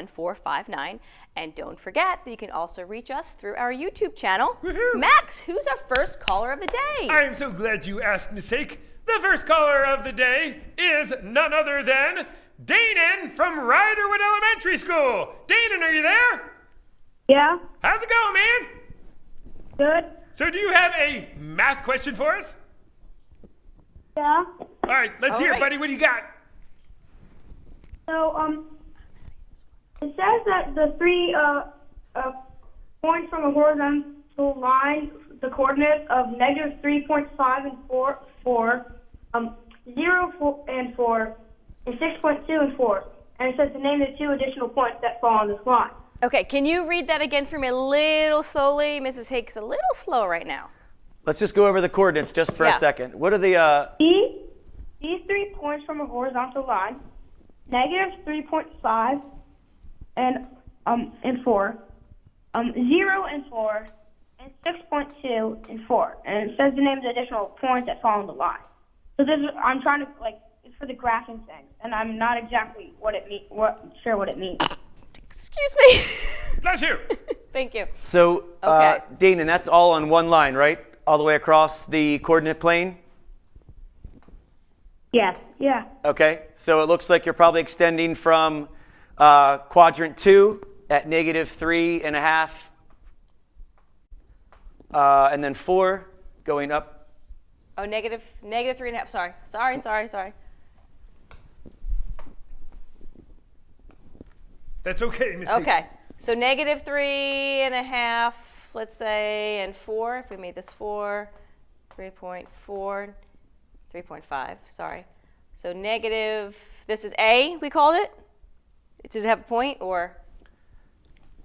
617-414-59. And don't forget that you can also reach us through our YouTube channel. Max, who's our first caller of the day? I am so glad you asked, Miss Hake. The first caller of the day is none other than Danon from Riderwood Elementary School. Danon, are you there? Yeah. How's it going, man? Good. So do you have a math question for us? Yeah. All right, let's hear it, buddy. What do you got? So, it says that the three points from a horizontal line, the coordinates of -3.5 and 4, 0 and 4, and 6.2 and 4. And it says to name the two additional points that fall on this line. Okay, can you read that again for me a little slowly? Mrs. Hake's a little slow right now. Let's just go over the coordinates just for a second. What are the... These 3 points from a horizontal line, -3.5 and 4, 0 and 4, and 6.2 and 4. And it says to name the additional points that fall on the line. So this is, I'm trying to, it's for the graphing thing, and I'm not exactly sure what it means. Excuse me. Bless you. Thank you. So, Danon, that's all on one line, right? All the way across the coordinate plane? Yes. Yeah. Okay, so it looks like you're probably extending from quadrant 2 at -3.5, and then 4 going up. Oh, negative 3.5. Sorry. That's okay, Miss Hake. Okay, so -3.5, let's say, and 4. If we made this 4, 3.4, 3.5. Sorry. So negative. This is A. We called it. Did it have a point or?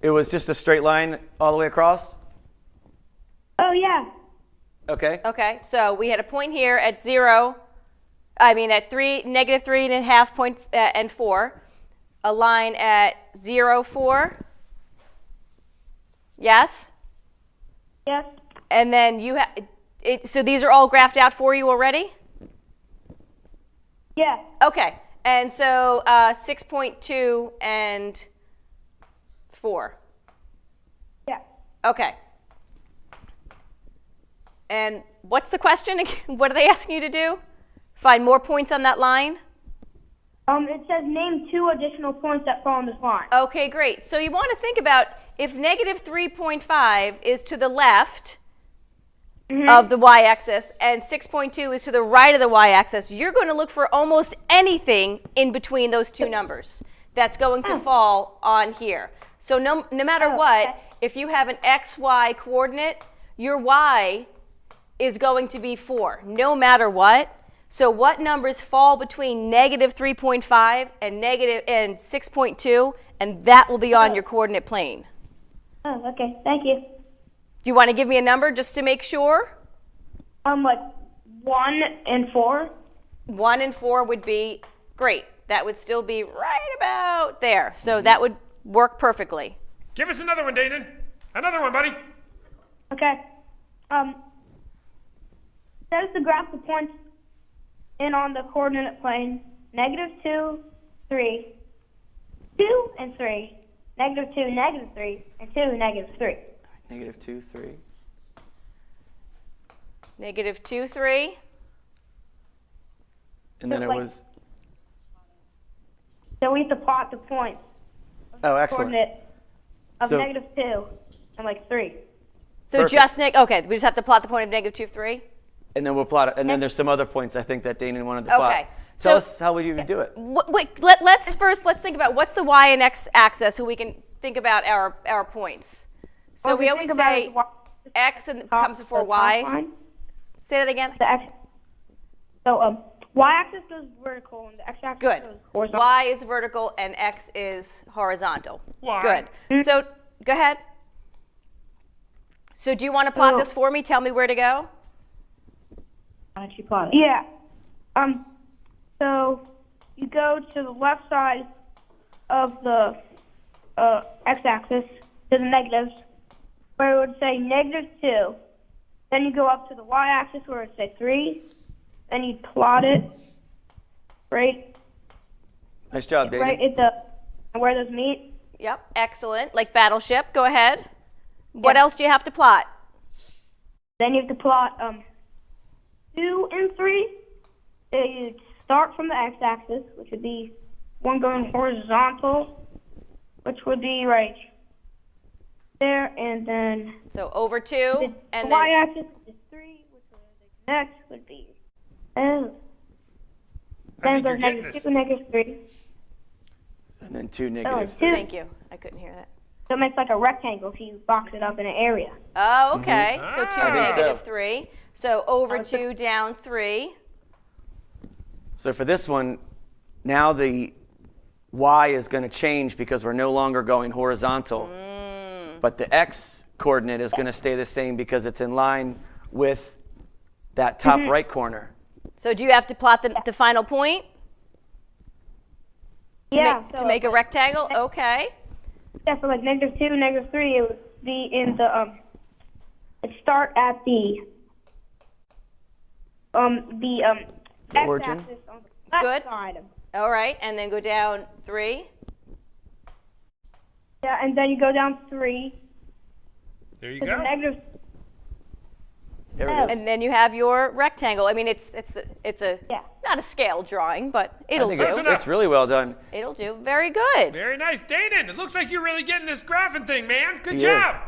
It was just a straight line all the way across? Oh, yeah. Okay. Okay, so we had a point here at 0. I mean at -3.5 point and 4. A line at 0, 4. Yes. Yes. And then you have. So these are all graphed out for you already? Yeah. Okay, and so 6.2 and 4. Yeah. Okay. And what's the question again? What are they asking you to do? Find more points on that line? It says name 2 additional points that fall on this line. Okay, great. So you want to think about if -3.5 is to the left of the y-axis and 6.2 is to the right of the y-axis, you're going to look for almost anything in between those two numbers that's going to fall on here. So no matter what, if you have an xy coordinate, your y is going to be 4, no matter what. So what numbers fall between -3.5 and 6.2, and that will be on your coordinate plane. Oh, okay. Thank you. Do you want to give me a number just to make sure? 1 and 4. 1 and 4 would be great. That would still be right about there. So that would work perfectly. Give us another one, Danon. Another one, buddy. Okay. Says to graph the points in on the coordinate plane, -2, 3, 2 and 3, -2, -3, and 2, -3. -2, 3. -2, 3. And then it was... So we have to plot the points. Oh, excellent. Coordinate of So- -2 and 3. So Perfect. just okay, we just have to plot the point of -2, 3. And then we'll plot it. And then there's some other points I think that Danon wanted to plot. Okay. Tell So- us how would you do it? Wait, let's think about what's the y and x axis so we can think about our points. So we always say x and comes before y. Say that again. The x. So y-axis goes vertical and the x-axis Good. goes horizontal. Y is vertical and x is horizontal. Y. Good. So go ahead. So do you want to plot this for me? Tell me where to go. Why don't you plot it? Yeah. So you go to the left side of the x-axis to the negatives, where it would say -2. Then you go up to the y-axis where it would say 3. Then you plot it right Nice job, Danon. at the where those meet. Yep, excellent. Like Battleship. Go ahead. What Yeah. else do you have to plot? Then you have to plot 2 and 3. You start from the x-axis, which would be one going horizontal, which would be right there, and then So over 2, the and then y-axis is 3, which would next would be I then think you're goes getting negative this. 2, negative 3. And then 2, Oh, negative 2. 3. thank you. I couldn't hear that. So it makes like a rectangle if you box it up in an area. Oh, okay. So 2, I think negative so. 3. So over Oh, so- 2, down 3. So for this one, now the y is going to change because we're no longer going horizontal. But the x coordinate is going to stay the same because it's in line with that top right corner. So do you have to plot the final point Yeah. to make a rectangle? Okay. Yeah, so like negative 2, negative 3, it would be in the it start at the origin? x-axis on the left Good. side. All right. And then go down 3. Yeah, and then you go down 3 There you to the go. negative. There it is. And then you have your rectangle. I mean, it's a Yeah. not a scale drawing, but I it'll think do. Close it's, enough. it's really well done. It'll do. Very good. Very nice. Danon, it looks like you're really getting this graphing thing, man. Good He job. is.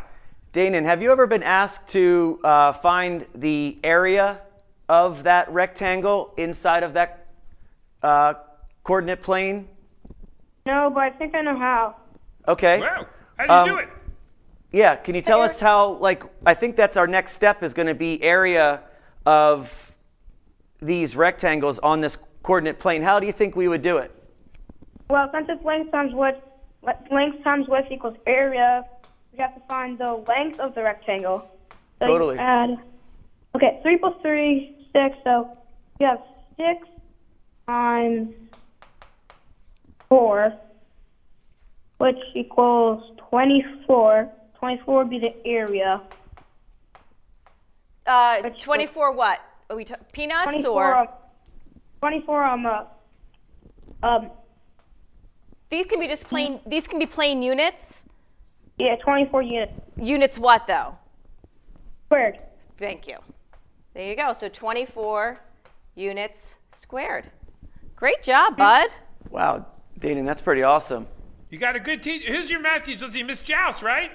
Danon, have you ever been asked to find the area of that rectangle inside of that coordinate plane? No, but I think I know how. Okay. Wow. How do you do it? Yeah, can you tell us how, like, I think that's our next step is going to be area of these rectangles on this coordinate plane. How do you think we would do it? Well, since it's length times width equals area, we have to find the length of the rectangle. So you Totally. add, okay, 3 plus 3, 6. So you have 6 times 4, which equals 24. 24 would be the area. 24 what? Are we peanuts 24, or? 24 These can be just plain. These can be plain units. yeah, 24 units Units what though? squared. Thank you. There you go. So 24 units squared. Great job, bud. Wow, Danon, that's pretty awesome. You got a good teacher. Who's your math teacher? Let's see, Miss Joust, right?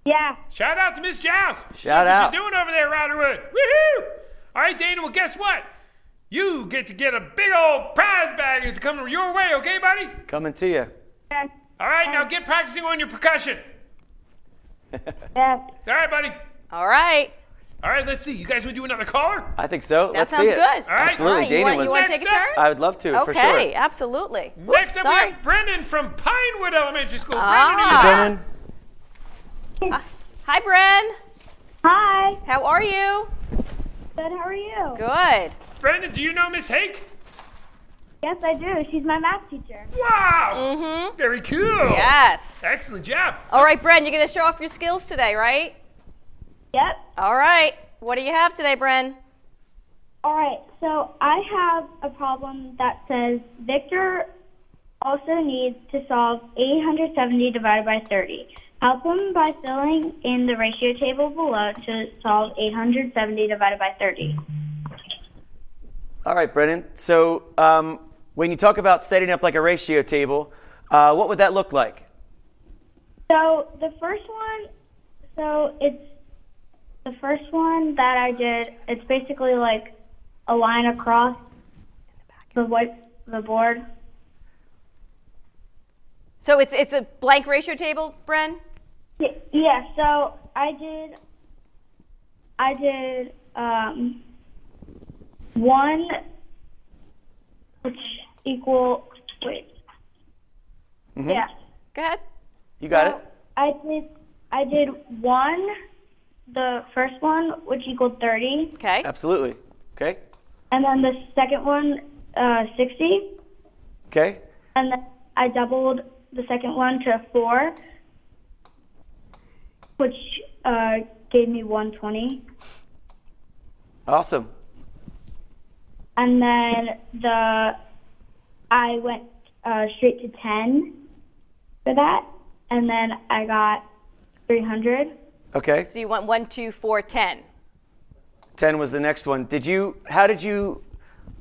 Yeah. Shout out to Miss Joust. Shout That's out. what she's doing over there, Riderwood. Woohoo! All right, Dana, well, guess what? You get to get a big old prize bag and it's coming your way, okay, buddy? Coming to you. Yeah. All right, now get practicing on your percussion. Yeah. All right, buddy. All right. All right, let's see. You guys want to do another caller? I think so. That Let's sounds see it. good. All right. Absolutely. All right, you Danon want was. to take a Next up. turn? I would love to, for sure. Okay, absolutely. Next up, sorry. we have Brendan from Pinewood Elementary School. Ah. Brendan, Brennan, Hi, Bren. Hi. How are you? Good. How are you? Good. Brendan, do you know Miss Hake? Yes, I do. She's my math teacher. Wow. Mm-hmm. Very cool. Yes. Excellent job. All right, Bren, you're going to show off your skills today, right? Yep. All right. What do you have today, Bren? All right. So I have a problem that says Victor also needs to solve 870 divided by 30. Help him by filling in the ratio table below to solve 870 divided by 30. All right, Brennan. So when you talk about setting up like a ratio table, what would that look like? So the first one, it's the first one that I did. It's basically like a line across the board. So it's a blank ratio table, Bren? Yeah. So I did 1, which equal. Wait. Mm-hmm. Yeah. Go ahead. You got So it? I did 1, the first one, which equaled 30, Okay. Absolutely. Okay. and then the second one, 60, Okay. and then I doubled the second one to 4, which gave me 120, Awesome. and then I went straight to 10 for that. and then I got 300. Okay. So you want 1, 2, 4, 10. 10 was the next one.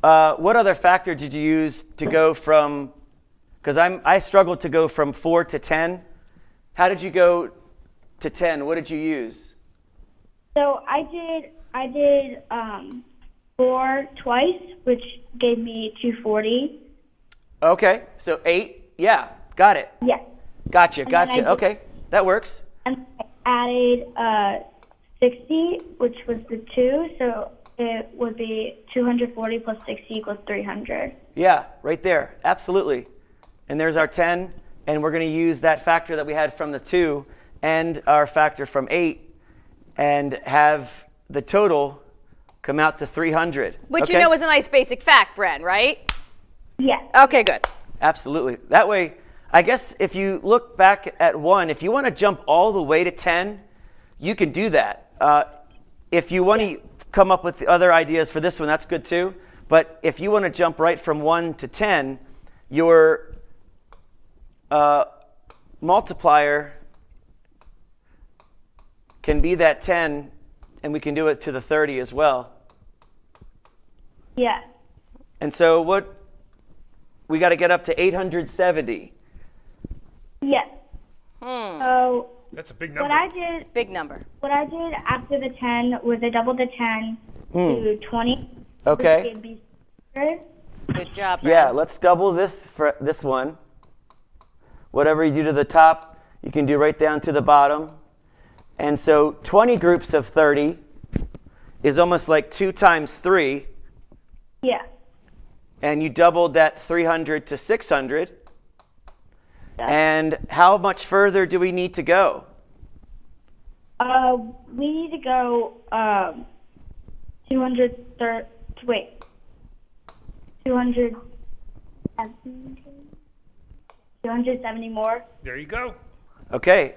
What other factor did you use to go from, because I struggled to go from 4 to 10. How did you go to 10? What did you use? So I did 4 twice, which gave me 240. Okay, so 8. Yeah, got it. Yes. Gotcha. then I did- Okay, that works. And I added 60, which was the 2, so it would be 240 plus 60 equals 300. Yeah, right there. Absolutely. And there's our 10, and we're going to use that factor that we had from the 2 and our factor from 8 and have the total come out to 300. Which Okay? you know is a nice basic fact, Bren, right? Yes. Okay, good. Absolutely. That way, I guess if you look back at 1, if you want to jump all the way to 10, you can do that. If you want to come up with other ideas for this one, that's good too. But if you want to jump right from 1 to 10, your multiplier can be that 10, and we can do it to the 30 as well. Yes. And so we got to get up to 870. Yes. So That's a big what number. I did Big number. after the 10 was I doubled the 10 to 20. Okay. Which gave me 100. Good job, Bren. Yeah, let's double this for this one. Whatever you do to the top, you can do right down to the bottom. And so 20 groups of 30 is almost like 2 times 3. Yeah. And you doubled that 300 to 600. Yes. And how much further do we need to go? We need to go 270 more. There you go. Okay.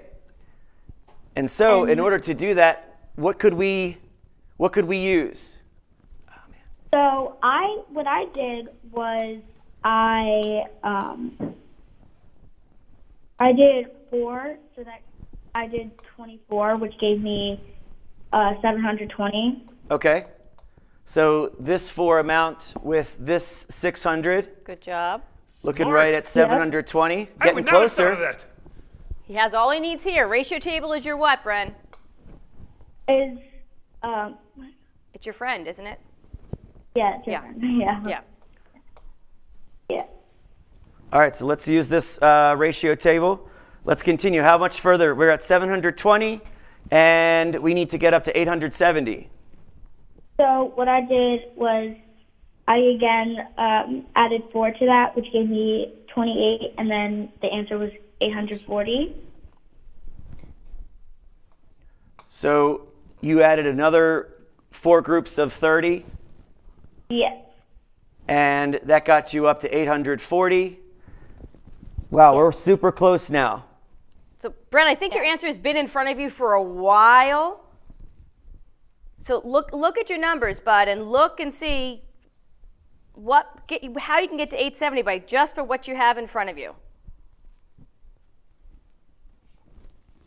And so in order to do that, what could we use? So what I did was I did 4, so that I did 24, which gave me 720. Okay. So this 4 amount with this 600, Good job. looking Smart. right at 720, I getting would not have thought closer. of that. He has all he needs here. Ratio table is your what, Bren? Is It's your friend, isn't it? yeah, it's Yeah. different. Yeah. Yeah. Yeah. All right, so let's use this ratio table. Let's continue. How much further? We're at 720, and we need to get up to 870. So what I did was I again added 4 to that, which gave me 28, and then the answer was 840. So you added another 4 groups of 30, Yes. and that got you up to 840. Wow, we're super close now. So, Bren, I think your answer has been in front of you for a while. So look at your numbers, bud, and look and see how you can get to 870 by just for what you have in front of you.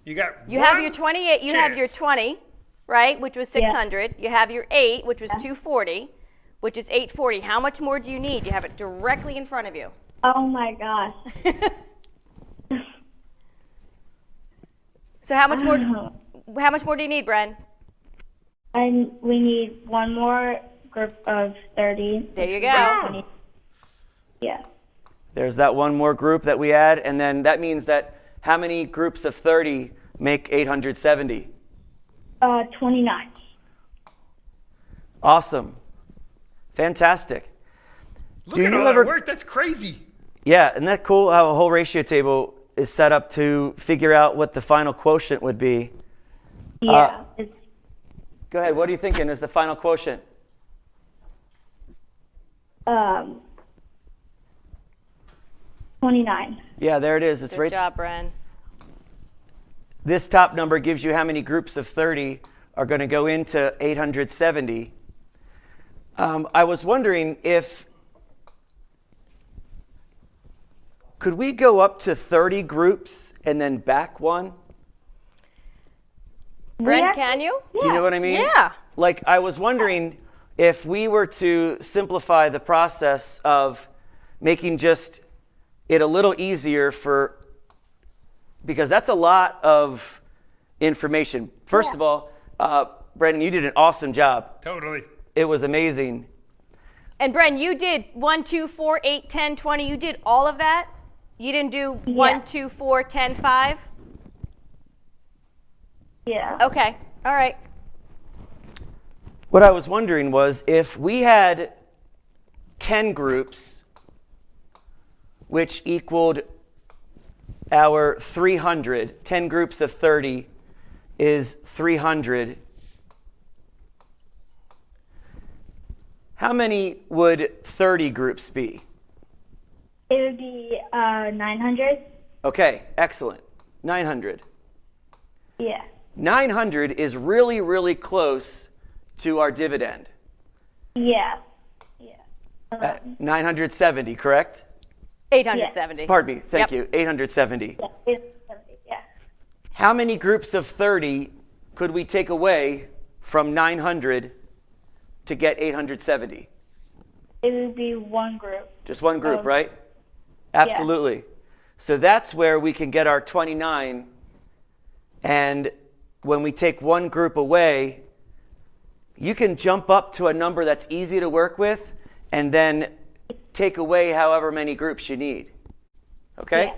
You got You have one your 28. You have your chance. 20, right, which was 600. You have your 8, which was 240, which is 840. How much more do you need? You have it directly in front of you. Oh my gosh. So how much more? How much more do you need, Bren? And we need one more group of 30. There you which go. is 20. Yeah. There's that one more group that we add, and then that means that how many groups of 30 make 870? 29. Awesome. Fantastic. Look Do at you all ever- that work. That's crazy. Yeah, isn't that cool how a whole ratio table is set up to figure out what the final quotient would be? Yeah. It's Go ahead, what are you thinking is the final quotient? 29. Yeah, there it is. It's Good right. job, Bren. This top number gives you how many groups of 30 are going to go into 870. I was wondering if could we go up to 30 groups and then back one? Brent, can you? Do you know what I mean? Yeah. Like, I was wondering if we were to simplify the process of making just it a little easier because that's a lot of information. First of all, Brandon, you did an awesome job. Totally. It was amazing. And Bren, you did 1, 2, 4, 8, 10, 20. You did all of that? You didn't do 1, 2, 4, 10, 5? Yeah. Okay. All right. What I was wondering was if we had 10 groups, which equaled our 300, 10 groups of 30 is 300. How many would 30 groups be? It would be 900. Okay, excellent. 900. Yeah. 900 is really, really close to our dividend. Yeah. Yeah. At 970, correct? 870. Pardon me, thank Yep. you, 870. Yeah. 870, yeah. How many groups of 30 could we take away from 900 to get 870? It would be one group. Just one group, right? Absolutely. So that's where we can get our 29. And when we take one group away, you can jump up to a number that's easy to work with and then take away however many groups you need. Okay? Yeah.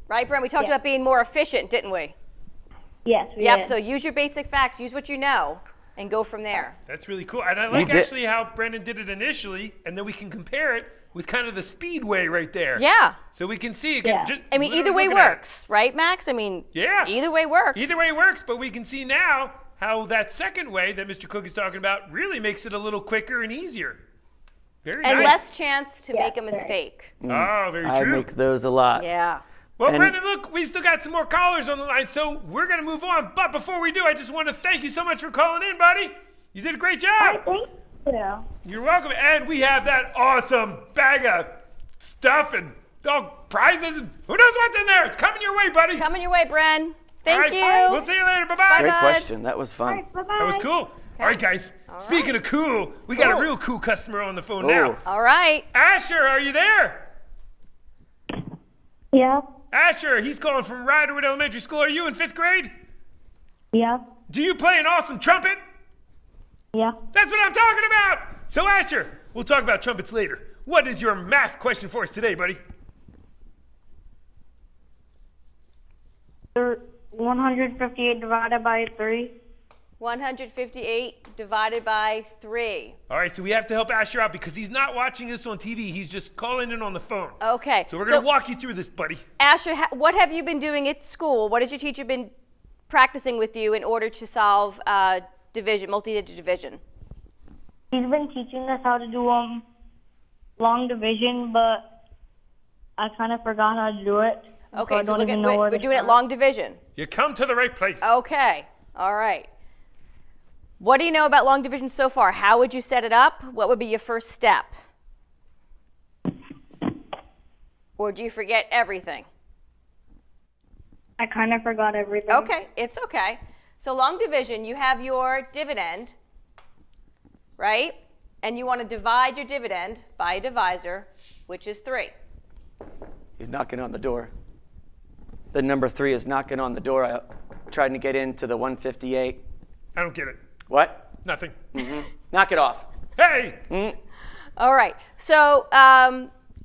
Right, Brent? We talked about being more efficient, didn't we? Yes, we Yep. did. So use your basic facts, use what you know, and go from there. That's really cool. And I like did- actually how Brandon did it initially, and then we can compare it with kind of the speedway right there. Yeah. So we can see. Yeah. I mean, either way works, right, Max? I mean, Yeah. either way works. Either way works, but we can see now how that second way that Mr. Cook is talking about really makes it a little quicker and easier. Very And nice. less chance to Yeah, make a very. mistake. Oh, very I true. make those a lot. Yeah. Well, And- Brendan, look, we still got some more callers on the line, so we're going to move on. But before we do, I just want to thank you so much for calling in, buddy. You did a great job. Thank you. You're welcome. And we have that awesome bag of stuff and prizes. And who knows what's in there? It's coming your way, buddy. Coming your way, Bren. All Thank right, you. We'll see you later. Bye-bye. Bye-bye. Great Bud. question. That was All fun. right, bye-bye. That was cool. All right, guys. Speaking of cool, we got a real cool customer on the phone now. All right. Asher, are you there? Yeah. Asher, he's calling from Riderwood Elementary School. Are you in 5th grade? Yeah. Do you play an awesome trumpet? Yeah. That's what I'm talking about. So, Asher, we'll talk about trumpets later. What is your math question for us today, buddy? 158 divided by 3. 158 divided by 3. All right, so we have to help Asher out because he's not watching this on TV. He's just calling in on the phone. Okay. So we're going to walk you through this, buddy. Asher, what have you been doing at school? What has your teacher been practicing with you in order to solve division, multi-digit division? He's been teaching us how to do long division, but I kind of forgot how to do it. Okay, so I don't even know where we're to doing it start. long division. You come to the right place. Okay. All right. What do you know about long division so far? How would you set it up? What would be your first step? Or do you forget everything? I kind of forgot everything. Okay, it's okay. So long division, you have your dividend, right? And you want to divide your dividend by a divisor, which is 3. He's knocking on the door. The number 3 is knocking on the door. I'm trying to get into the 158. I don't get it. What? Nothing. Knock it off. Hey! All right. So,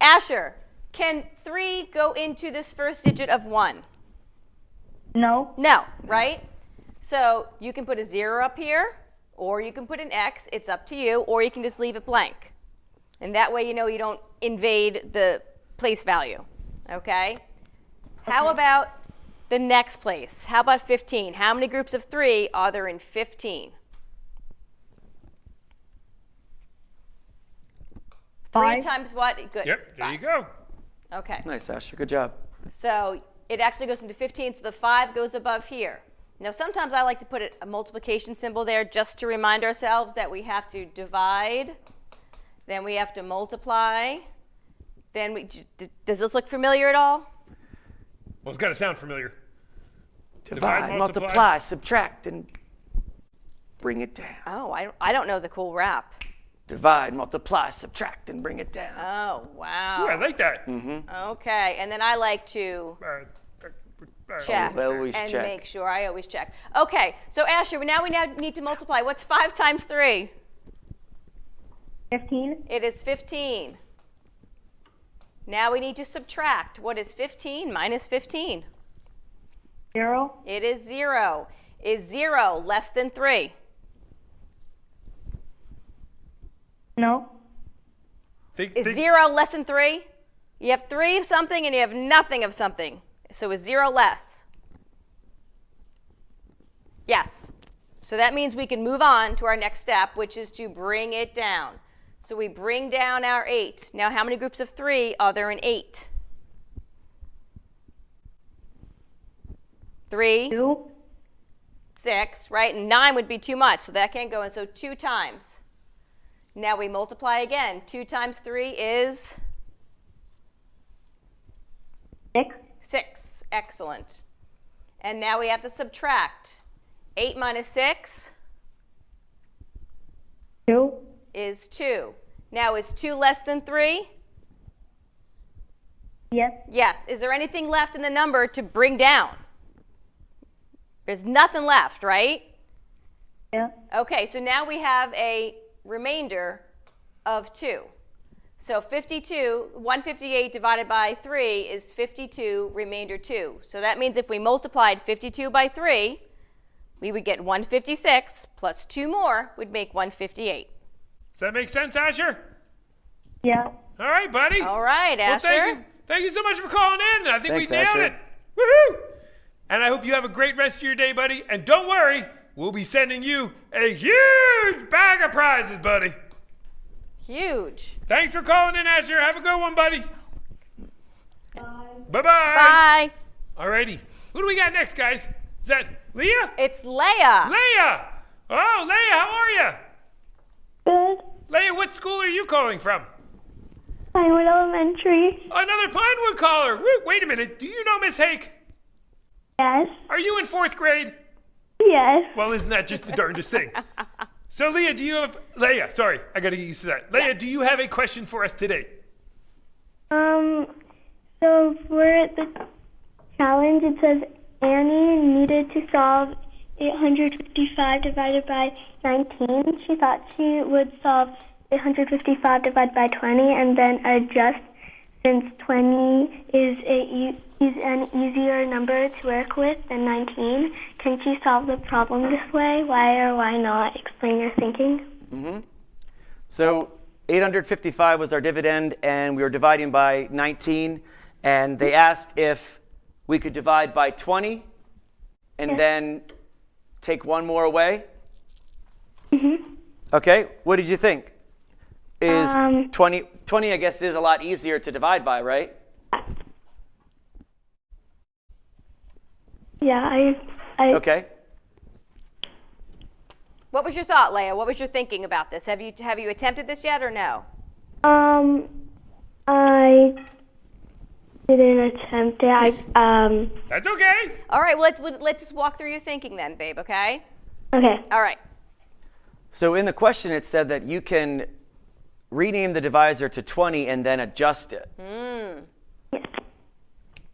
Asher, can 3 go into this first digit of 1? No. No, right? So you can put a 0 up here, or you can put an X. It's up to you, or you can just leave it blank. And that way you know you don't invade the place value, okay? How about the next place? How about 15? How many groups of 3 are there in 15? 3 5. times what? Good. Yep, there 5. you go. Okay. Nice, Asher. Good job. So it actually goes into 15, so the 5 goes above here. Now sometimes I like to put a multiplication symbol there just to remind ourselves that we have to divide, then we have to multiply, Then does this look familiar at all? Well, it's got to sound familiar. Divide, multiply, subtract, and bring it down. Oh, I don't know the cool rap. Divide, multiply, subtract, and bring it down. Oh, wow. Ooh, I like that. Okay, and then I like to check I always and check. make sure. I always check. Okay, so Asher, now we need to multiply. What's 5 times 3? 15. It is 15. Now we need to subtract. What is 15 minus 15? 0. It is 0. Is 0 less than 3? No. Is 0 less than 3? You have 3 of something and you have nothing of something. So is 0 less? Yes. So that means we can move on to our next step, which is to bring it down. So we bring down our 8. Now how many groups of 3 are there in 8? 3, 2. 6, right? And 9 would be too much, so that can't go in. So 2 times. Now we multiply again. 2 times 3 is 6. 6. Excellent. And now we have to subtract. 8 minus 6 2. is 2. Now is 2 less than 3? Yes. Yes. Is there anything left in the number to bring down? There's nothing left, right? Yeah. Okay, so now we have a remainder of 2. So 158 divided by 3 is 52, remainder 2. So that means if we multiplied 52 by 3, we would get 156 plus 2 more would make 158. Does that make sense, Asher? Yeah. All right, buddy. All right, Well, Asher. thank you so much for calling in. I think Thanks, we nailed Asher. it. Woohoo! And I hope you have a great rest of your day, buddy. And don't worry, we'll be sending you a huge bag of prizes, buddy. Huge. Thanks for calling in, Asher. Have a good one, buddy. Bye-bye. Bye. All righty. Who do we got next, guys? Is that Leah? It's Leia. Leah! Oh, Leah, how are you? Good. Leah, what school are you calling from? Pinewood Elementary. Another Pinewood caller. Wait a minute. Do you know Miss Hake? Yes. Are you in 4th grade? Yes. Well, isn't that just the darndest thing? So, Leah, Leah, sorry, I got to get used to that. Leah, do you have a question for us today? So for the challenge, it says Annie needed to solve 855 divided by 19. She thought she would solve 855 divided by 20 and then adjust since 20 is an easier number to work with than 19. Can she solve the problem this way? Why or why not? Explain your thinking. So 855 was our dividend, and we were dividing by 19. And they asked if we could divide by 20 and then take one more away. Okay, what did you think? Is 20, I guess, is a lot easier to divide by, right? Yeah, Okay. What was your thought, Leia? What was your thinking about this? Have you attempted this yet or no? I didn't attempt it. That's okay. All right, well, let's just walk through your thinking then, babe, okay? Okay. All right. So in the question, it said that you can rename the divisor to 20 and then adjust it.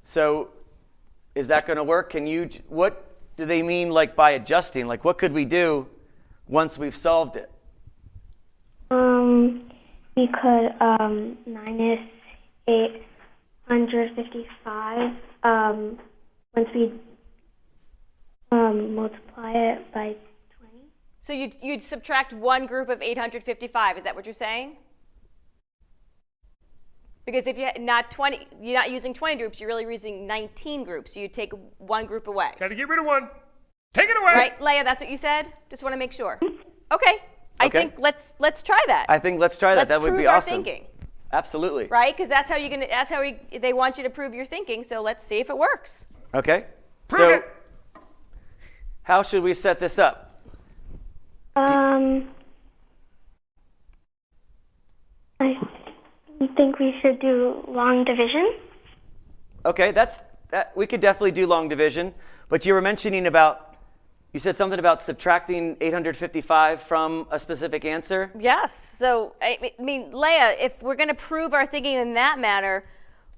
So is that going to work? What do they mean like by adjusting? Like what could we do once we've solved it? We could minus 855 once we multiply it by 20. So you'd subtract one group of 855. Is that what you're saying? Because if you're not using 20 groups, you're really using 19 groups. So you take one group away. Got to get rid of one. Take it away. Right, Leia, that's what you said? Just want to make sure. Okay. I think let's try that. I think let's try that. That would be our awesome. thinking. Absolutely. Right? Because that's how they want you to prove your thinking. So let's see if it works. Okay. Prove so it. how should we set this up? I think think we should do long division. Okay, we could definitely do long division. But you were mentioning you said something about subtracting 855 from a specific answer? Yes. So, I mean, Leia, if we're going to prove our thinking in that manner,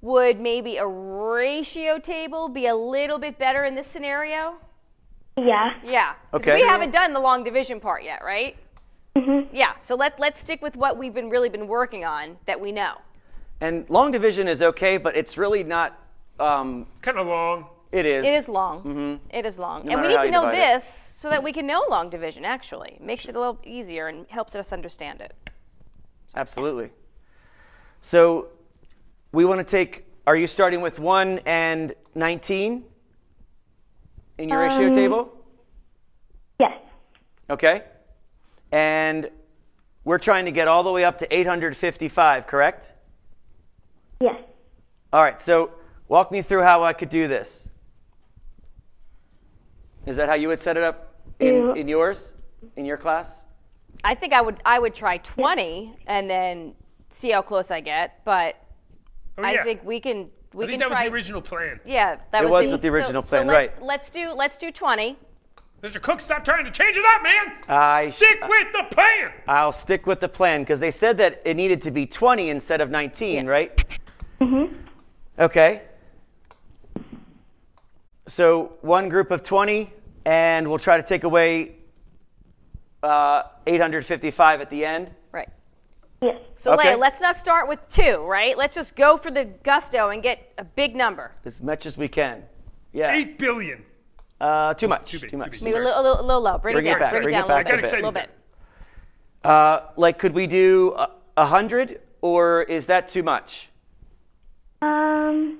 would maybe a ratio table be a little bit better in this scenario? Yeah. Yeah. 'Cause Okay. we haven't done the long division part yet, right? Mm-hmm. Yeah. So let's stick with what we've really been working on that we know. And long division is okay, but it's really not. It's kind of long. It is. It is long. Mm-hmm. It is long. No And we matter need how to you know divide it. this so that we can know long division, actually. It makes it a little easier and helps us understand it. Absolutely. So we want to take, are you starting with 1 and 19 in your ratio table? Yes. Okay. And we're trying to get all the way up to 855, correct? Yes. All right, so walk me through how I could do this. Is that how you would set it up in yours, in your class? I think I would try 20 and then see how close I get, but Oh, I yeah. think we can I think that was the original plan. Yeah, that It was was with the original plan, right. Let's do 20. Mr. Cook, stop trying to change it up, man. Stick with the plan. I'll stick with the plan because they said that it needed to be 20 instead of 19, right? Mm-hmm. Okay. So one group of 20, and we'll try to take away 855 at the end. Right. Yes. So Okay. Leia, let's not start with 2, right? Let's just go for the gusto and get a big number. As much as we can. Yeah. 8 billion. Too much. Too big, Too much. too big. Maybe a little low. Bring Bring it it down. back, Bring it bring it down a back little a bit. bit. A little bit. Like, could we do 100, or is that too much? I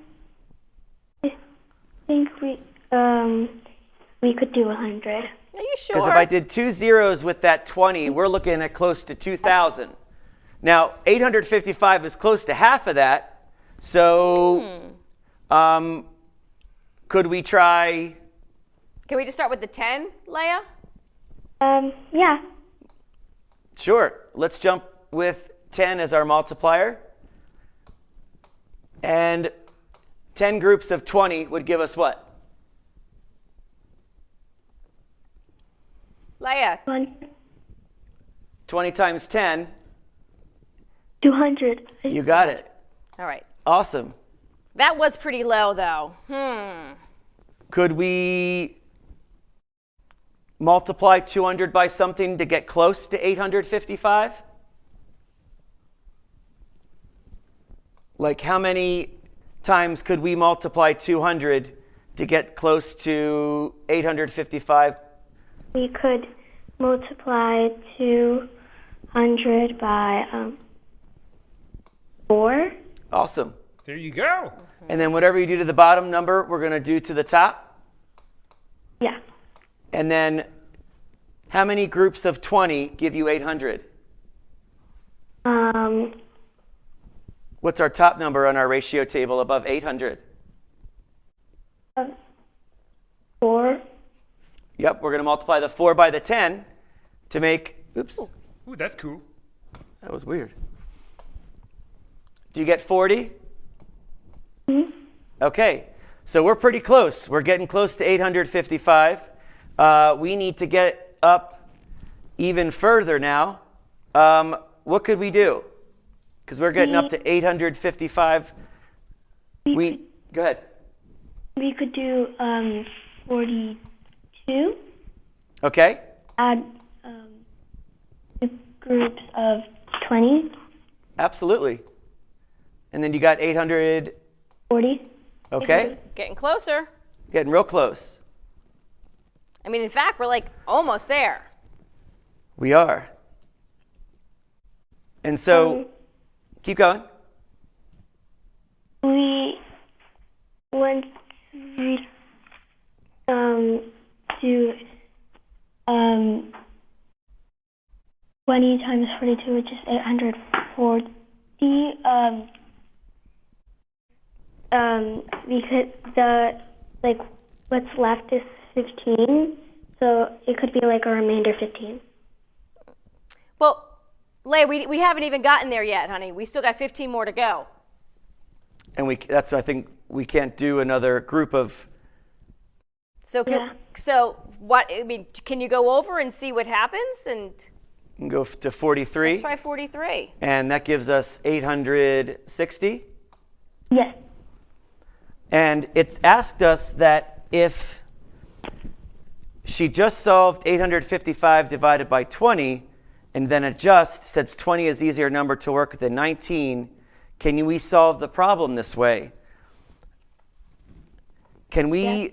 think we could do 100. Are you sure? Because if I did 2 zeros with that 20, we're looking at close to 2,000. Now, 855 is close to half of that. So, could we try? Can we just start with the 10, Leia? Yeah. Sure. Let's jump with 10 as our multiplier. And 10 groups of 20 would give us what? Leia, 20 times 10. 200. You got it. all right. Awesome. That was pretty low, though. Could we multiply 200 by something to get close to 855? Like, how many times could we multiply 200 to get close to 855? We could multiply 200 by 4. Awesome. There you go. And then whatever you do to the bottom number, we're going to do to the top. Yeah. And then how many groups of 20 give you 800? What's our top number on our ratio table above 800? 4. Yep, we're going to multiply the 4 by the 10 to make, oops, Ooh, that's cool. that was weird. Do you get 40? Okay, so we're pretty close. We're getting close to 855. We need to get up even further now. What could we do? Because we're getting up to 855. Go ahead. We could do 42. Okay. Add 2 groups of 20. Absolutely. And then you got 800. 40. Okay. Getting closer. Getting real close. I mean, in fact, we're like almost there. We are. And so, keep going. We want to do 20 times 42, which is 840. Because what's left is 15, so it could be like a remainder 15. Well, Leia, we haven't even gotten there yet, honey. We still got 15 more to go. And that's I think we can't do another group of. So can you go over and see what happens? And We can go to 43. let's try 43. And that gives us 860. Yes. And it's asked us that if she just solved 855 divided by 20 and then adjust, since 20 is easier number to work than 19, can we solve the problem this way? Can we? Yes.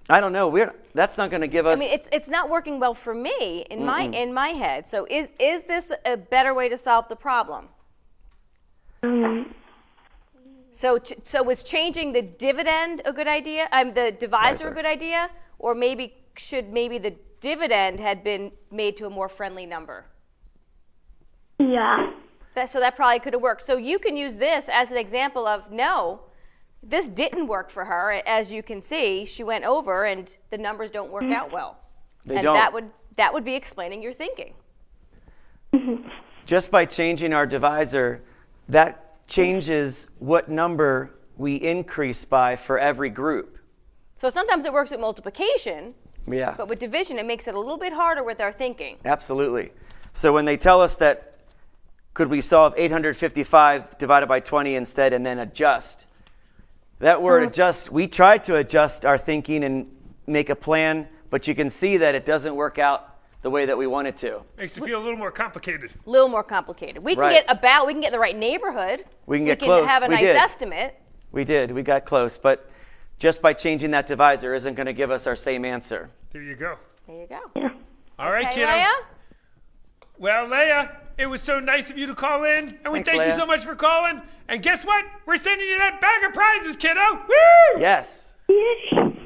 I don't know. That's not going to give us. I mean, it's not working well for me in my head. So is this a better way to solve the problem? So was changing the dividend a good idea? The divisor a good idea, or should the dividend had been made to a more friendly number? Yeah. So that probably could have worked. So you can use this as an example of no, this didn't work for her. As you can see, she went over and the numbers don't work out well. They don't. That would be explaining your thinking. Just by changing our divisor, that changes what number we increase by for every group. So sometimes it works with multiplication, Yeah. but with division, it makes it a little bit harder with our thinking. Absolutely. So when they tell us that could we solve 855 divided by 20 instead and then adjust, that word adjust, we tried to adjust our thinking and make a plan, but you can see that it doesn't work out the way that we want it to. Makes it feel a little more complicated. A little more complicated. We can Right. we can get the right neighborhood. We can get close. Have a We nice did. estimate. We did. We got close, but just by changing that divisor isn't going to give us our same answer. There you go. There you go. Yeah. All right, Okay, kiddo. Leia? Well, Leia, it was so nice of you to call in, and we Thanks, thank you Leia. so much for calling. And guess what? We're sending you that bag of prizes, kiddo. Woo! Yes.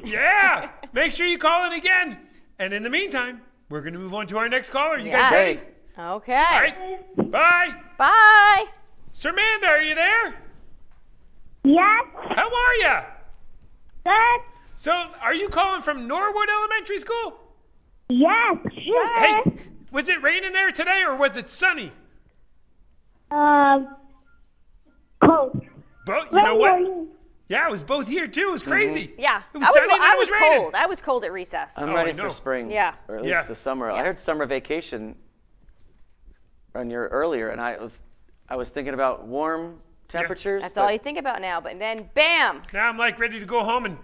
Yeah. Make sure you call in again. And in the meantime, we're going to move on to our next caller. You guys ready? Yes. Okay. All right. Bye. Bye. Sermanda, are you there? Yes. How are you? Good. So, are you calling from Norwood Elementary School? Yes. Hey, was it raining there today or was it sunny? Cold. Both. You know what? Yeah, it was both here too. It was crazy. Yeah. It was sunny, then I it was raining. cold. I was cold at recess. I'm Oh, ready I know. for spring. Yeah. Or at least Yeah. the summer. Yeah. I heard summer vacation on your earlier, and I was thinking about warm temperatures. That's but all you think about now. But then, bam. Now I'm like ready to go home and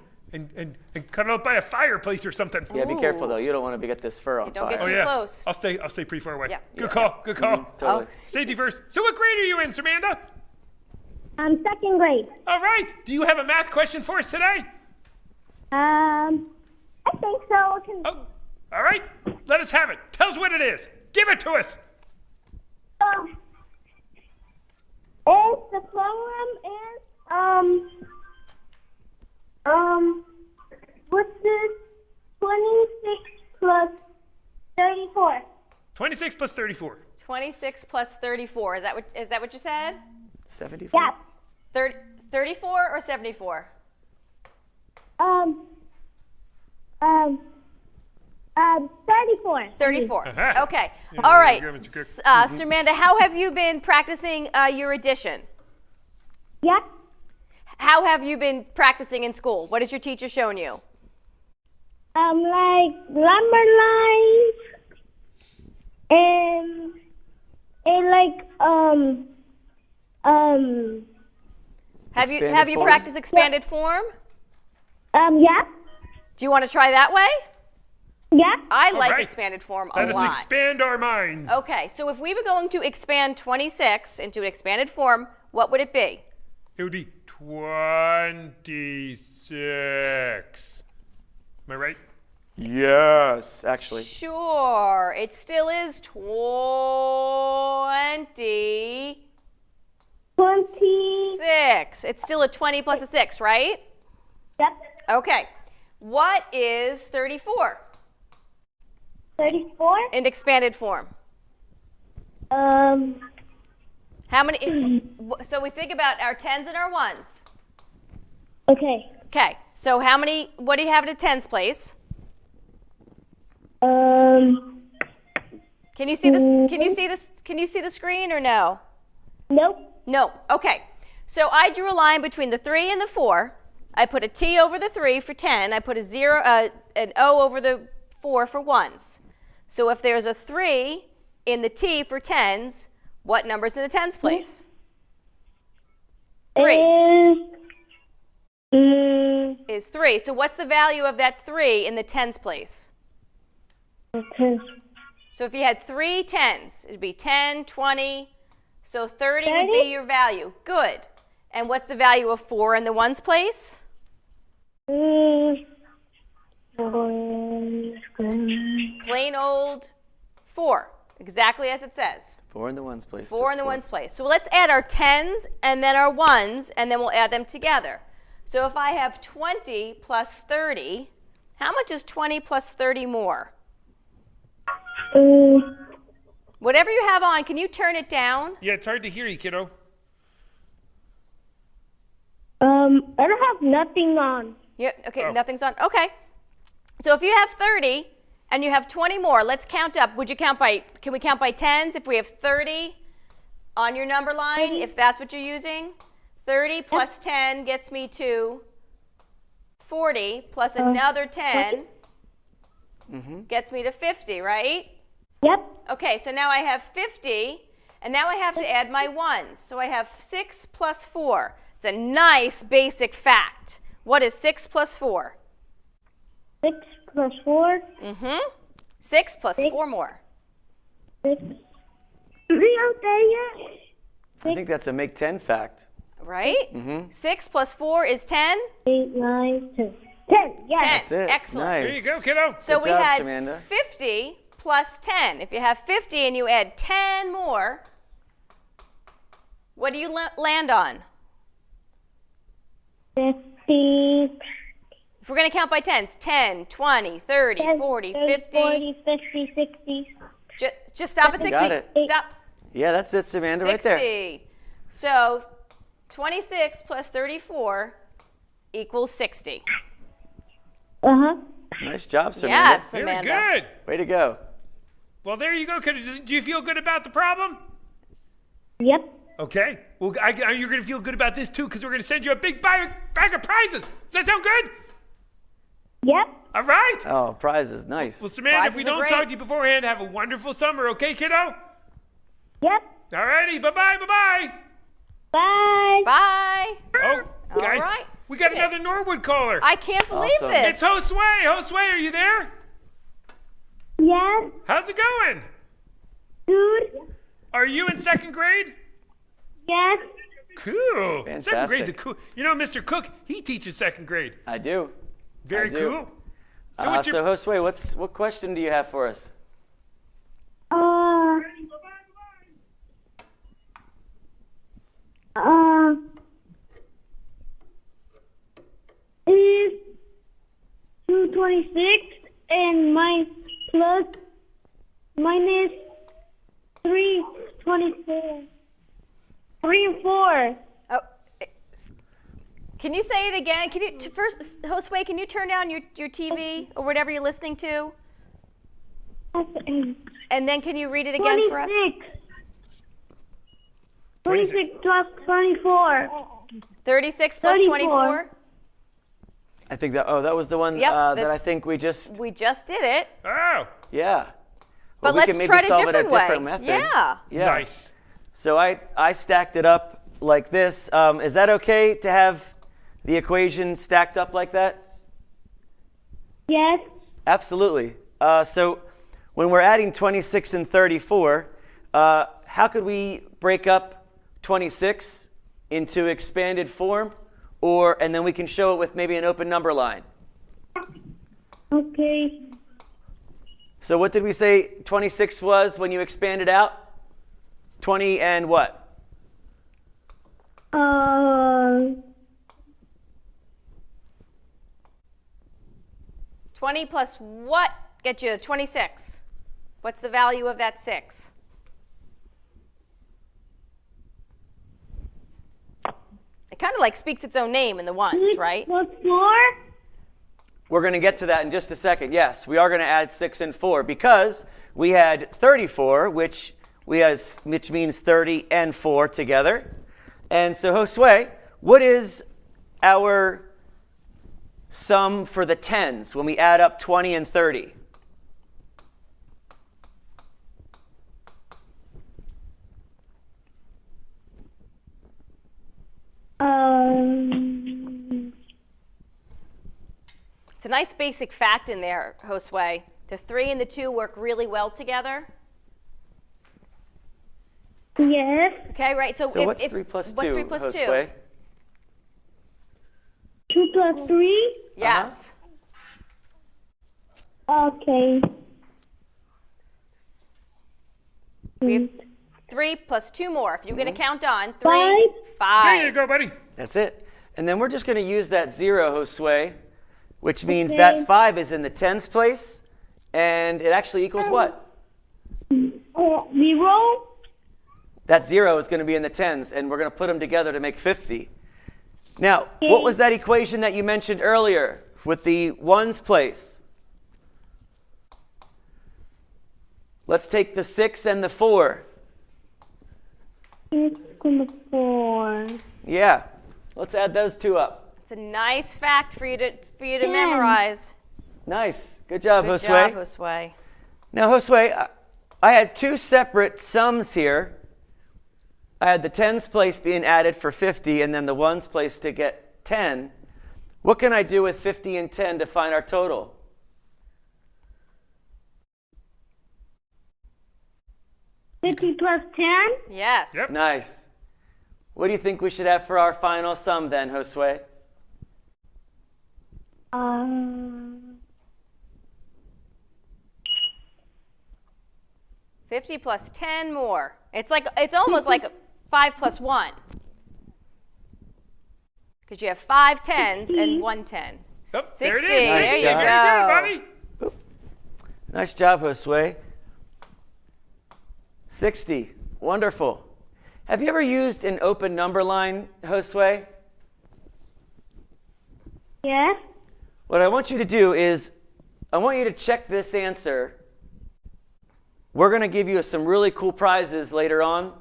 cuddle up by a fireplace or something. Yeah, be careful though. You don't want to get this fur on don't fire. get Oh too yeah. close. I'll stay pretty far away. Yeah. Good call. Good call. Totally. Safety first. So what grade are you in, Samantha? Second grade. All right. Do you have a math question for us today? I think so. Oh, all right. Let us have it. Tell us what it is. Give it to us. If the program is what's this? 26 plus 34. 26 plus 34. 26 plus 34. Is that what you said? 74. Yeah. 34 or 74? 34. 34. Uh-huh. Okay. Yeah, All there right. you go, Mr. Cook. Samantha, how have you been practicing your addition? Yeah. How have you been practicing in school? What has your teacher shown you? Like number lines and like Have you Expanded form? practiced expanded form? yeah. Do you want to try that way? Yeah. I like right. expanded form a Let us lot. expand our minds. Okay, so if we were going to expand 26 into an expanded form, what would it be? It would be 26. Am I right? Yes, actually. Sure, it still is 26. 20. It's still a 20 plus a 6, right? Yep. Okay. What is 34 34. in expanded form? Um. How many? So we think about our 10s and our 1s. Okay. Okay, so how many? What do you have in the 10s place? Can you see this? Can you see this? Can you see the screen or no? Nope. No. Okay. So I drew a line between the 3 and the 4. I put a T over the 3 for 10. I put an O over the 4 for ones. So if there's a 3 in the T for tens, what number's in the tens place? 3. Is 3. So what's the value of that 3 in the tens place? Okay. So if you had 3 tens, it'd be 10, 20. So 30 would be your value. Good. And what's the value of 4 in the ones place? Plain old 4. Exactly as it says. 4 in the ones place. 4 in the ones place. So let's add our tens and then our ones, and then we'll add them together. So if I have 20 plus 30, how much is 20 plus 30 more? Whatever you have on, can you turn it down? Yeah, it's hard to hear you, kiddo. I don't have nothing on. Yeah, okay, Oh. nothing's on. Okay. So if you have 30 and you have 20 more, let's count up. Can we count by tens if we have 30 on your number line, if that's what you're using? 30 plus 10 gets me to 40 plus another 10 gets me to 50, right? Yep. Okay, so now I have 50, and now I have to add my ones. So I have 6 plus 4. It's a nice basic fact. What is 6 plus 4? 6 plus 4. 6 plus 4 more. 6. We out there yet? I think that's a make 10 fact. Right? 6 plus 4 is 10? 8, 9, 10. 10. Yes. 10. That's it. Excellent. Nice. There you go, kiddo. So Good we job, had Samantha. 50 plus 10. If you have 50 and you add 10 more, what do you land on? 50. If we're going to count by tens, 10, 20, 30, 40, 50. 40, 50, 60. Just stop at 60. Got it. Stop. Yeah, that's it, Samantha, right 60. there. So 26 plus 34 equals 60. Nice job, Samantha. Yes, Very Amanda. good. Way to go. Well, there you go, kiddo. Do you feel good about the problem? Yep. Okay. Well, you're going to feel good about this, too, because we're going to send you a big bag of prizes. Does that sound good? Yep. All right. Oh, prizes. Nice. Well, Samantha, if we Prizes are don't great. talk to you beforehand, have a wonderful summer, okay, kiddo? Yep. All righty. Bye-bye. Bye-bye. Bye. Bye. Oh, guys, right. we got Goodness. another Norwood caller. I can't believe Awesome. this. It's Josue. Josue, are you there? Yes. How's it going? Good. Are you in second grade? Yes. Cool. Second Fantastic. grade's a cool. You know, Mr. Cook, he teaches second grade. I do. Very I do. cool. So what's So your... Josue, what question do you have for us? Is 226 and minus 324. 3 and 4. Oh, can you say it again? Can you first, Josue? Can you turn down your TV or whatever you're listening to, and then can you read it again for us? 26 plus 24. 36 plus 24. I think that was the one Yep, that I that's- think we just, We just did it, Oh, yeah. but Well, we let's can maybe try it a solve it different a different way. method. Yeah. Yeah. nice. So I stacked it up like this. Is that okay to have the equation stacked up like that? Yes. Absolutely. So when we're adding 26 and 34, how could we break up 26 into expanded form? And then we can show it with maybe an open number line. Okay. So what did we say 26 was when you expand it out? 20 and what? 20 plus what gets you to 26? What's the value of that 6? It kind of like speaks its own name in the ones, right? Plus 4. We're going to get to that in just a second. Yes, we are going to add 6 and 4 because we had 34, which means 30 and 4 together. And so, Josue, what is our sum for the tens when we add up 20 and 30? It's a nice basic fact in there, Josue. The 3 and the 2 work really well together. Yes. Okay, right. So, What's 3 plus 2, what's 3 plus 2? Josue? 2 plus 3? Yes. Okay. We have 3 plus 2 more. If you're going to count on 3, 5. 5. There you go, buddy. That's it. And then we're just going to use that 0, Josue, which means Okay. that 5 is in the tens place, and it actually equals what? 0. That 0 is going to be in the tens, and we're going to put them together to make 50. Now, what was that equation that you mentioned earlier with the ones place? Let's take the 6 and the 4. 6 and 4. Yeah, let's add those two up. It's a nice fact for you to memorize. Nice. Good job, Good Josue. job, Josue. Now, Josue, I had 2 separate sums here. I had the tens place being added for 50 and then the ones place to get 10. What can I do with 50 and 10 to find our total? +50 plus 10? Yes. Yep. Nice. What do you think we should have for our final sum then, Josue? 50 plus 10 more. It's almost like 5 plus 1. Because you have 5 tens and 1 10. Oh, 60. there it is. There 60. you Very go. good, buddy. Nice job, Josue. 60. Wonderful. Have you ever used an open number line, Josue? Yes. What I want you to do is, I want you to check this answer. We're going to give you some really cool prizes later on.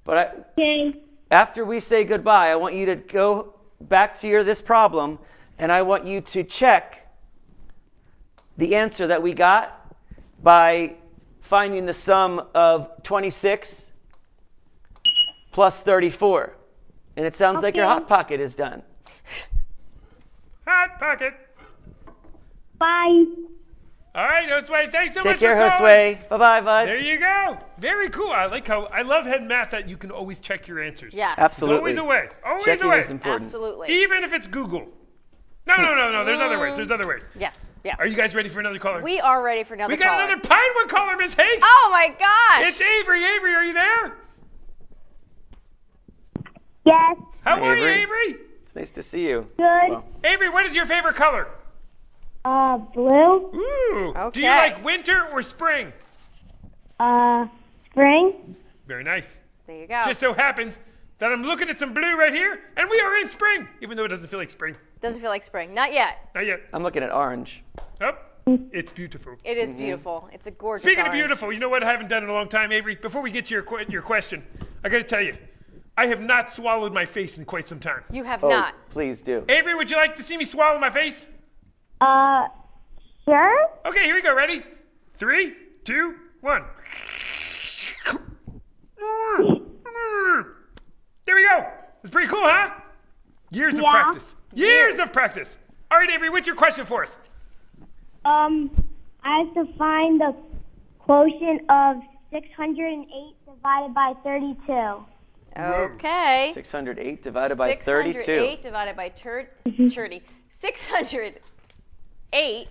But Okay. after we say goodbye, I want you to go back to this problem, and I want you to check the answer that we got by finding the sum of 26 plus 34. And it sounds like your Okay. Hot Pocket is done. Hot Pocket. Bye. All right, Josue, thanks so Take much care, for calling. Josue. Bye-bye, bud. There you go. Very cool. I love head math that you can always check your answers. Yes. Absolutely. There's always a way. Always Checking a way. is important. Absolutely. Even if it's Google. No. There's other ways. There's other ways. Yeah. Yeah. Are you guys ready for another caller? We are ready for another We got caller. another Pinewood caller, Miss Hake. Oh my gosh. It's Avery. Avery, are you there? Yes. How Hey, are you, Avery. Avery? It's nice to see you. Good. Well, Avery, what is your favorite color? Blue. Ooh. Do you Okay. like winter or spring? Spring. Very nice. There you go. Just so happens that I'm looking at some blue right here, and we are in spring, even though it doesn't feel like spring. Doesn't feel like spring. Not yet. Not yet. I'm looking at orange. Oh, it's beautiful. It is beautiful. It's a gorgeous Speaking of orange. beautiful, you know what I haven't done in a long time, Avery? Before we get to your question, I got to tell you, I have not swallowed my face in quite some time. You have Oh, not. please do. Avery, would you like to see me swallow my face? Sure. Okay, here we go. Ready? 3, 2, 1. There we go. It's pretty cool, huh? Years of Yeah. practice. Years of practice. All right, Avery, what's your question for us? I have to find the quotient of 608 divided by 32. Okay. 608 divided by 32. 608 divided by 30. 608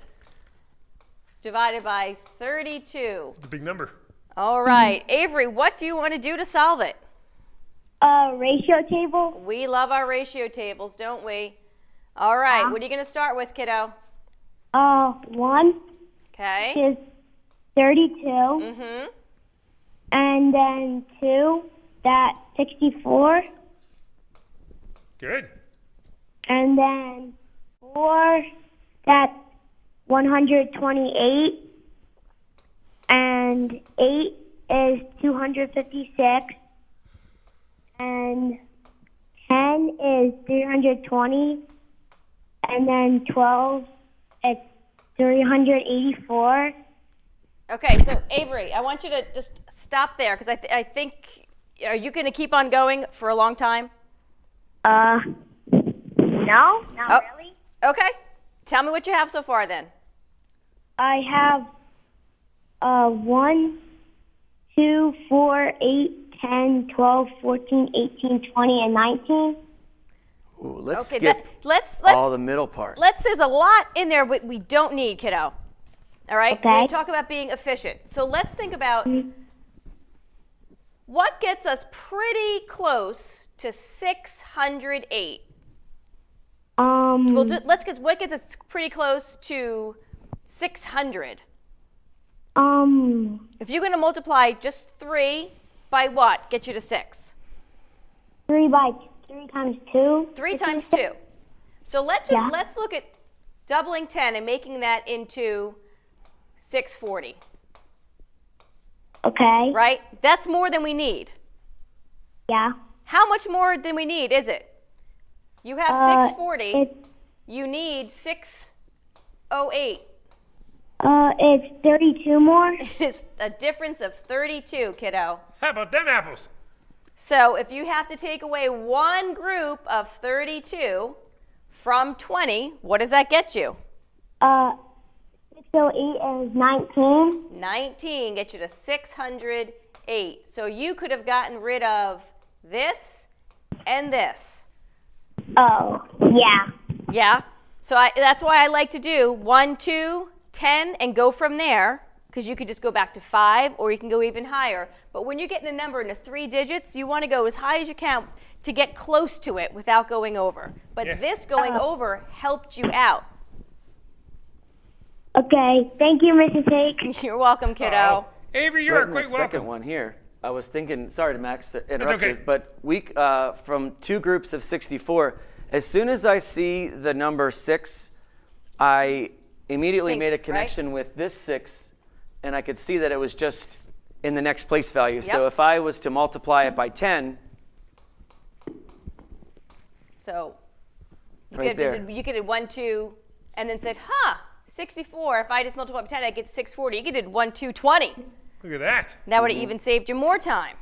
divided by 32. It's a big number. All right. Avery, what do you want to do to solve it? Ratio table. We love our ratio tables, don't we? All right. What are you going to start with, kiddo? 1 Okay. is 32. Mm-hmm. And then 2, that's 64. Good. And then 4, that's 128. And 8 is 256. And 10 is 320. And then 12 is 384. Okay, so Avery, I want you to just stop there because I think, are you going to keep on going for a long time? No, not really. Okay. Tell me what you have so far then. I have 1, 2, 4, 8, 10, 12, 14, 18, 20, and 19. Ooh, let's Okay, skip let's all the middle part. there's a lot in there we don't need, kiddo. All right? Okay. We talk about being efficient. So let's think about what gets us pretty close to 608. What gets us pretty close to 600? If you're going to multiply just 3 by what? Get you to 6. 3 times 2. 3 times 2. So let's look at doubling 10 and making that into 640. Okay. Right? That's more than we need. Yeah. How much more than we need is it? You have 640. You need 608. It's 32 more. It's a difference of 32, kiddo. How about them apples? So if you have to take away one group of 32 from 20, what does that get you? 608 is 19. 19 gets you to 608. So you could have gotten rid of this and this. Oh, yeah. Yeah? So that's why I like to do 1, 2, 10, and go from there, because you could just go back to 5, or you can go even higher. But when you're getting a number into 3 digits, you want to go as high as you can to get close to it without going over. But this going over helped you out. Okay. Thank you, Mrs. Hake. You're welcome, kiddo. Oh. Avery, you're Right in quite that welcome. second one here, I was thinking, sorry to Max to interrupt okay. you, but from 2 groups of 64, as soon as I see the number 6, I immediately made a connection with this 6, and I could see that it was just in the next place value. Yep. So if I was to multiply it by 10, So you Right could there. have you could have 1, 2, and then said, 64. If I just multiply by 10, I get 640. You could have 1, 2, 20. Look at that. That would have even saved you more time.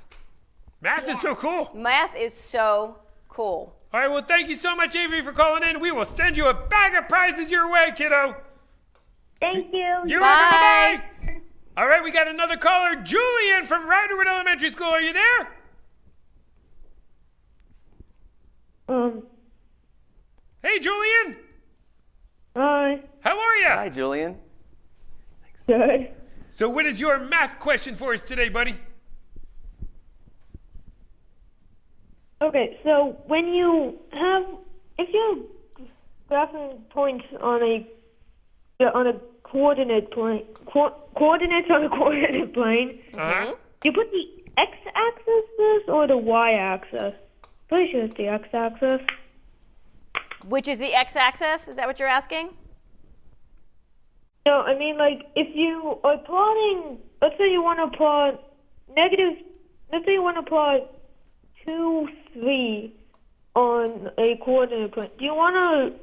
Math is so cool. Math is so cool. All right, well, thank you so much, Avery, for calling in. We will send you a bag of prizes your way, kiddo. Thank you. You're Bye. welcome. Bye-bye. All right, we got another caller, Julian from Riderwood Elementary School. Are you there? Hey, Julian. Hi. How are you? hi, Julian. Good. So what is your math question for us today, buddy? Okay, so if you're graphing points on a coordinate plane, coordinates on a coordinate plane, Uh-huh. do you put the x-axis first or the y-axis? Pretty sure it's the x-axis. Which is the x-axis? Is that what you're asking? No, I mean, like, if you are plotting, let's say you want to plot 2, 3 on a coordinate plane. Do you want to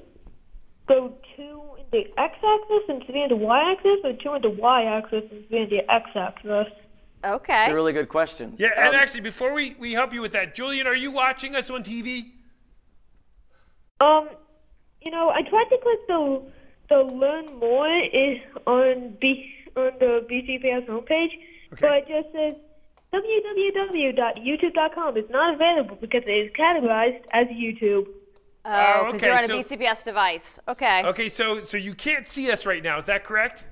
go 2 in the x-axis and 3 in the y-axis, or 2 in the y-axis and 3 in the x-axis? Okay. It's a really good question. Yeah, and actually, before we help you with that, Julian, are you watching us on TV? I tried to click the learn more on the BCPS homepage, but it just says www.youtube.com is not available because it is categorized as YouTube. Oh, because okay, you're on a so- BCPS device. Okay. Okay, so you can't see us right now. Is that correct?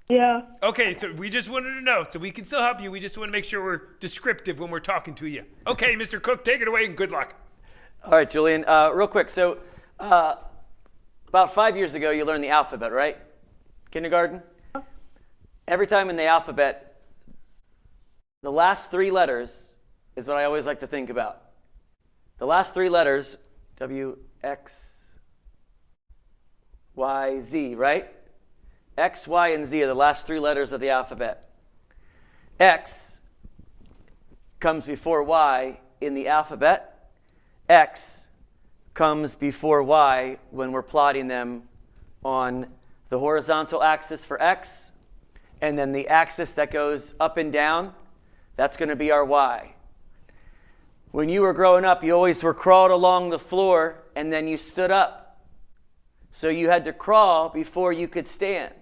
Yeah. Okay, so we just wanted to know. So we can still help you. We just want to make sure we're descriptive when we're talking to you. Okay, Mr. Cook, take it away and good luck. All right, Julian, real quick. So about 5 years ago, you learned the alphabet, right? Kindergarten? Every time in the alphabet, the last 3 letters is what I always like to think about. The last 3 letters, W, X, Y, Z, right? X, Y, and Z are the last 3 letters of the alphabet. X comes before Y in the alphabet. X comes before Y when we're plotting them on the horizontal axis for X, and then the axis that goes up and down, that's going to be our Y. When you were growing up, you always were crawled along the floor and then you stood up. So you had to crawl before you could stand.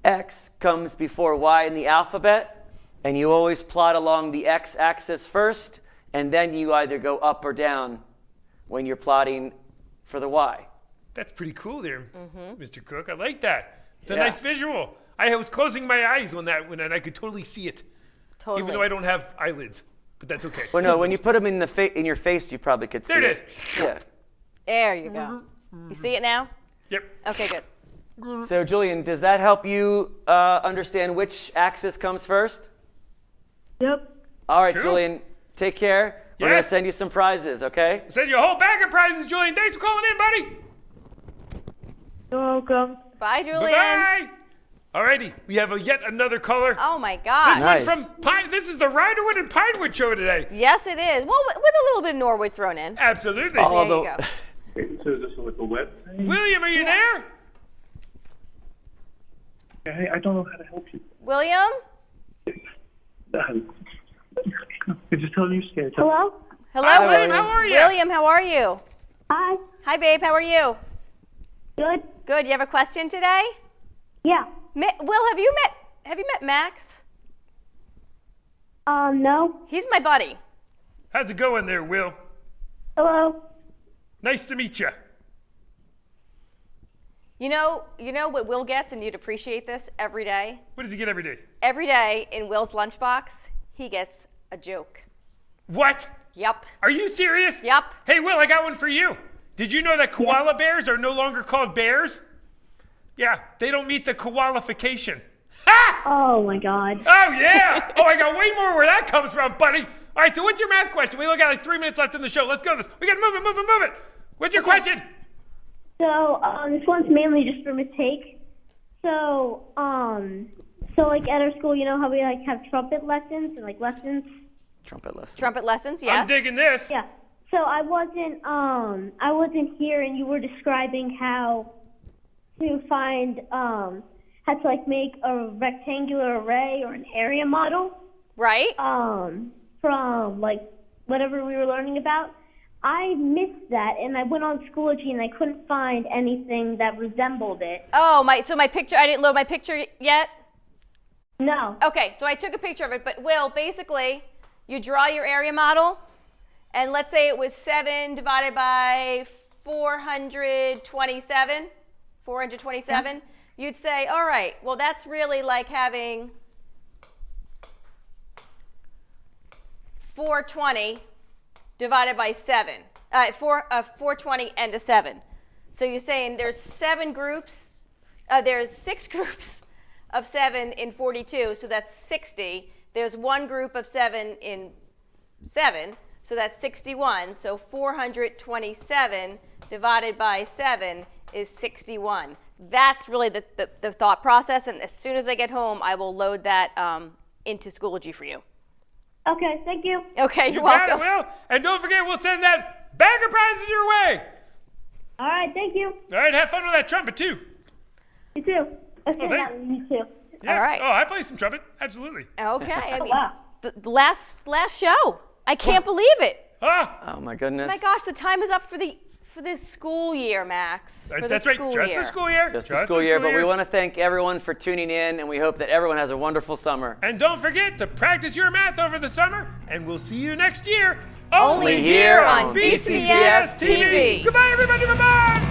X comes before Y in the alphabet, and you always plot along the X axis first, and then you either go up or down when you're plotting for the Y. That's pretty cool there, Mr. Cook. I like that. It's a Yeah. nice visual. I was closing my eyes when I could totally see it. Totally. Even though I don't have eyelids, but that's okay. Well, no, when you put them in in your face, you probably could see There it is. Yeah. There you go. You see it now? Yep. Okay, good. So, Julian, does that help you understand which axis comes first? Yep. All right, Cool. Julian, take care. We're going to Yes. send you some prizes, okay? Send you a whole bag of prizes, Julian. Thanks for calling in, buddy. You're welcome. Bye, Julian. Bye-bye. Alrighty, we have yet another caller. Oh my gosh. Nice. From This is the Riderwood and Pinewood show today. Yes, it is. Well, with a little bit of Norwood thrown in. Absolutely. There Although- you go. So is this like a web thing? William, are you there? I don't know how to help you. William? I just tell you scared. Hello? Hello, Hi, William. How are you? William, how are you? Hi. Hi, babe. How are you? Good? Good. You have a question today? Yeah. Will, have you met Max? No. He's my buddy. How's it going there, Will? Hello? Nice to meet you. You know what Will gets, and you'd appreciate this every day? What does he get every day? Every day in Will's lunchbox, he gets a joke. What? Yep. Are you serious? Yep. Hey, Will, I got one for you. Did you know that koala bears are no longer called bears? Yeah, they don't meet the koalification. Ha! Oh my god. Oh, yeah. Oh, I got way more where that comes from, buddy. All right, so what's your math question? We only got like 3 minutes left in the show. Let's go. We got to move it. What's your question? So, this one's mainly just for mistake. So like at our school, you know how we like have trumpet lessons and like lessons? Trumpet lesson. Trumpet lessons, yes. I'm digging this. Yeah. So I wasn't here, and you were describing how to find how to like make a rectangular array or an area model Right? from like whatever we were learning about. I missed that, and I went on Schoology, and I couldn't find anything that resembled it. Oh, my picture, I didn't load my picture yet? No. Okay, so I took a picture of it, but Will, basically, you draw your area model, and let's say it was 7 divided by 427, you'd say, all right, well, that's really like having 420 divided by 7, 420 and a 7. So you're saying there's 6 groups of 7 in 42, so that's 60. There's 1 group of 7 in 7, so that's 61. So 427 divided by 7 is 61. That's really the thought process, and as soon as I get home, I will load that into Schoology for you. Okay, thank you. Okay, You you're got it, welcome. Will. And don't forget, we'll send that bag of prizes your way. All right, thank you. All right, have fun with that trumpet, too. You too. Okay, thank- you too. Yeah. All right. Oh, I play some trumpet. Absolutely. Okay, I mean, Wow. the last show. I can't believe it. Ah, Oh, my goodness. Oh my gosh, the time is up for the school year, Max. For that's the right. school Just year. for school year. Just the school year, but we want to thank everyone for tuning in, and we hope that everyone has a wonderful summer. And don't forget to practice your math over the summer, and we'll see you next year. Only here on BCPS-TV. Goodbye, everybody. Bye-bye.